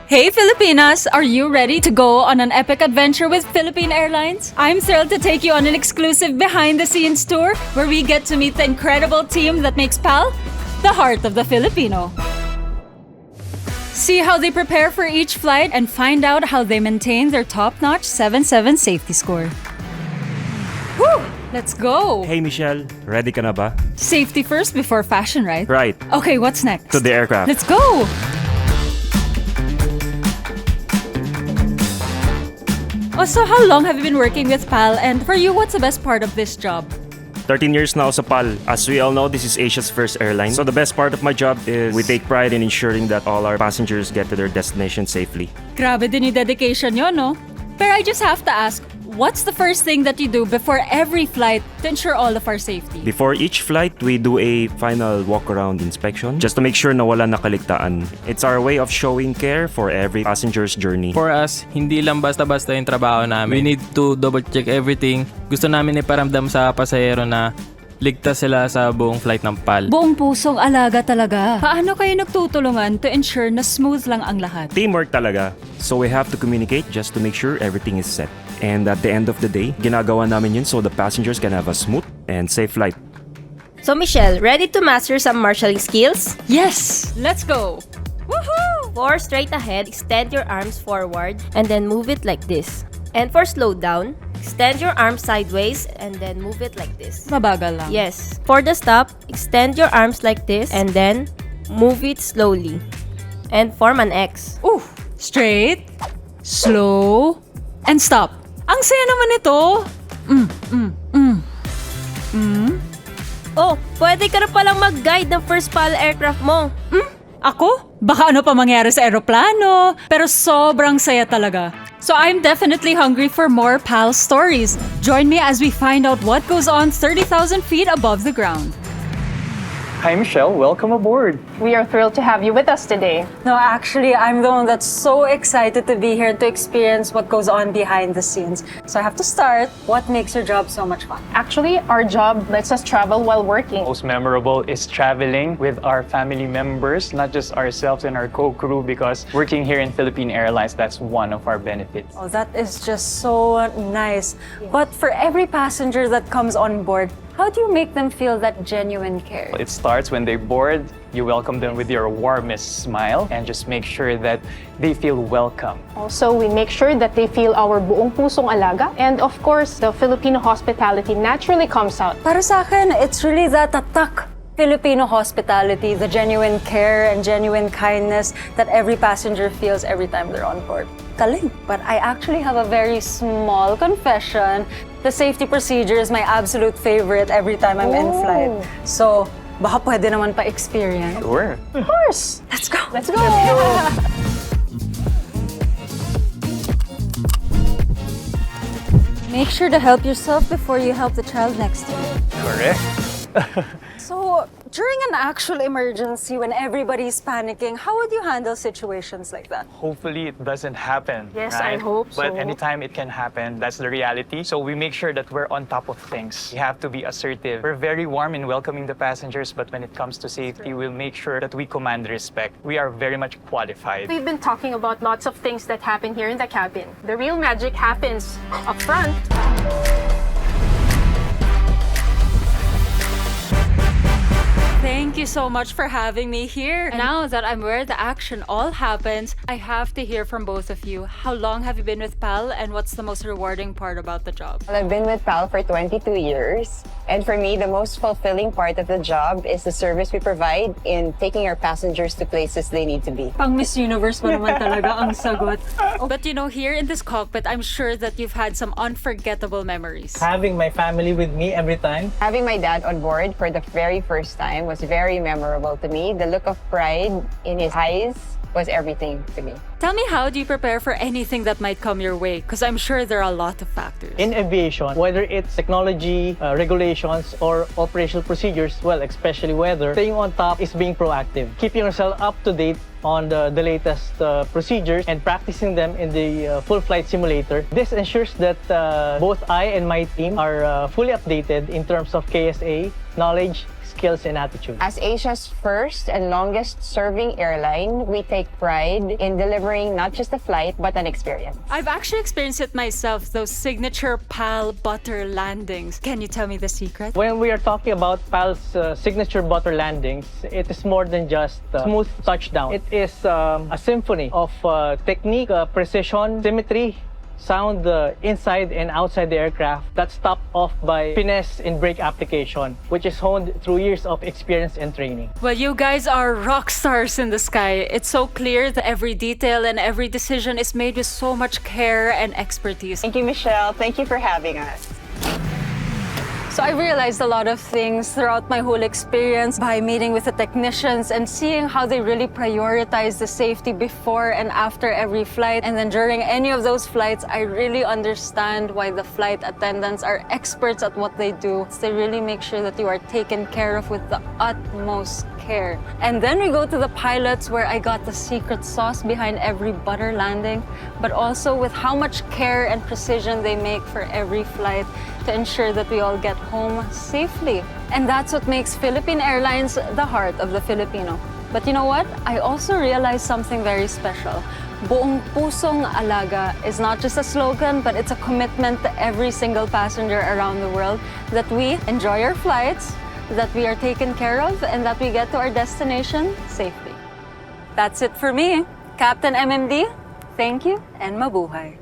Hey Filipinas! Are you ready to go on an epic adventure with Philippine Airlines? I'm thrilled to take you on an exclusive behind-the-scenes tour where we get to meet the incredible team that makes PAL the heart of the Filipino. See how they prepare for each flight and find out how they maintain their top-notch 7-7 safety score. Woo! Let's go! Hey Michelle, ready ka na ba? Safety first before fashion, right? Right. Okay, what's next? To the aircraft. Let's go! Oh, so how long have you been working with PAL? And for you, what's the best part of this job? 13 years now sa PAL. As we all know, this is Asia's first airline. So the best part of my job is we take pride in ensuring that all our passengers get to their destination safely. Grabe din yung dedication nyo, no? Pero I just have to ask, what's the first thing that you do before every flight to ensure all of our safety? Before each flight, we do a final walk-around inspection just to make sure na wala nakaligtaan. It's our way of showing care for every passenger's journey. For us, hindi lang basta-basta yung trabaho namin. We need to double-check everything. Gusto namin iparamdam sa pasahero na ligtas sila sa buong flight ng PAL. Buong pusong alaga talaga. Paano kayo nagtutulungan to ensure na smooth lang ang lahat? Teamwork talaga. So we have to communicate just to make sure everything is set. And at the end of the day, ginagawa namin yun so the passengers can have a smooth and safe flight. So Michelle, ready to master some marshalling skills? Yes! Let's go! Woohoo! For straight ahead, extend your arms forward and then move it like this. And for slow down, extend your arms sideways and then move it like this. Mabagal lang. Yes. For the stop, extend your arms like this and then move it slowly. And form an X. Ooh! Straight, slow, and stop. Ang saya naman ito! Oh, pwede ka na palang mag-guide ng first PAL aircraft mo. Ako? Baka ano pa mangyari sa eroplano, pero sobrang saya talaga. So I'm definitely hungry for more PAL stories. Join me as we find out what goes on 30,000 feet above the ground. Hi, Michelle. Welcome aboard. We are thrilled to have you with us today. No, actually, I'm the one that's so excited to be here to experience what goes on behind the scenes. So I have to start. What makes your job so much fun? Actually, our job lets us travel while working. Most memorable is traveling with our family members, not just ourselves and our co-crew, because working here in Philippine Airlines, that's one of our benefits. Oh, that is just so nice. But for every passenger that comes on board, how do you make them feel that genuine care? It starts when they board. You welcome them with your warmest smile and just make sure that they feel welcome. Also, we make sure that they feel our buong pusong alaga. And of course, the Filipino hospitality naturally comes out. Para sa akin, it's really that tatak Filipino hospitality, the genuine care and genuine kindness that every passenger feels every time they're on board. Galing. But I actually have a very small confession. The safety procedure is my absolute favorite every time I'm in flight. So, baka pwede naman pa-experience. Sure. Of course. Let's go! Let's go. Make sure to help yourself before you help the child next to you. Correct. So, during an actual emergency, when everybody's panicking, how would you handle situations like that? Hopefully it doesn't happen. Yes, right? I hope But so. anytime it can happen, that's the reality. So we make sure that we're on top of things. We have to be assertive. We're very warm in welcoming the passengers, but when it comes to safety, we'll make sure that we command respect. We are very much qualified. We've been talking about lots of things that happen here in the cabin. The real magic happens up front. Thank you so much for having me here. Now that I'm where the action all happens, I have to hear from both of you. How long have you been with PAL and what's the most rewarding part about the job? Well, I've been with PAL for 22 years. And for me, the most fulfilling part of the job is the service we provide in taking our passengers to places they need to be. Pang Miss Universe mo naman talaga ang sagot. But you know, here in this cockpit, I'm sure that you've had some unforgettable memories. Having my family with me every time. Having my dad on board for the very first time was very memorable to me. The look of pride in his eyes was everything to me. Tell me, how do you prepare for anything that might come your way? Because I'm sure there are a lot of factors. In aviation, whether it's technology, regulations, or operational procedures, well, especially weather, staying on top is being proactive. Keeping yourself up to date on the latest procedures and practicing them in the full flight simulator. This ensures that both I and my team are fully updated in terms of KSA, knowledge, skills and attitude. As Asia's first and longest serving airline, we take pride in delivering not just a flight, but an experience. I've actually experienced it myself, those signature PAL butter landings. Can you tell me the secret? When we are talking about PAL's signature butter landings, it is more than just smooth touchdown. It is a symphony of technique, precision, symmetry, sound inside and outside the aircraft that's topped off by finesse in brake application, which is honed through years of experience and training. Well, you guys are rock stars in the sky. It's so clear that every detail and every decision is made with so much care and expertise. Thank you, Michelle. Thank you for having us. So I realized a lot of things throughout my whole experience by meeting with the technicians and seeing how they really prioritize the safety before and after every flight. And then during any of those flights, I really understand why the flight attendants are experts at what they do. They really make sure that you are taken care of with the utmost care. And then we go to the pilots, where I got the secret sauce behind every butter landing, but also with how much care and precision they make for every flight to ensure that we all get home safely. And that's what makes Philippine Airlines the heart of the Filipino. But you know what? I also realized something very special. Buong pusong alaga is not just a slogan, but it's a commitment to every single passenger around the world that we enjoy our flights, that we are taken care of, and that we get to our destination safely. That's it for me. Captain MMD, thank you and mabuhay.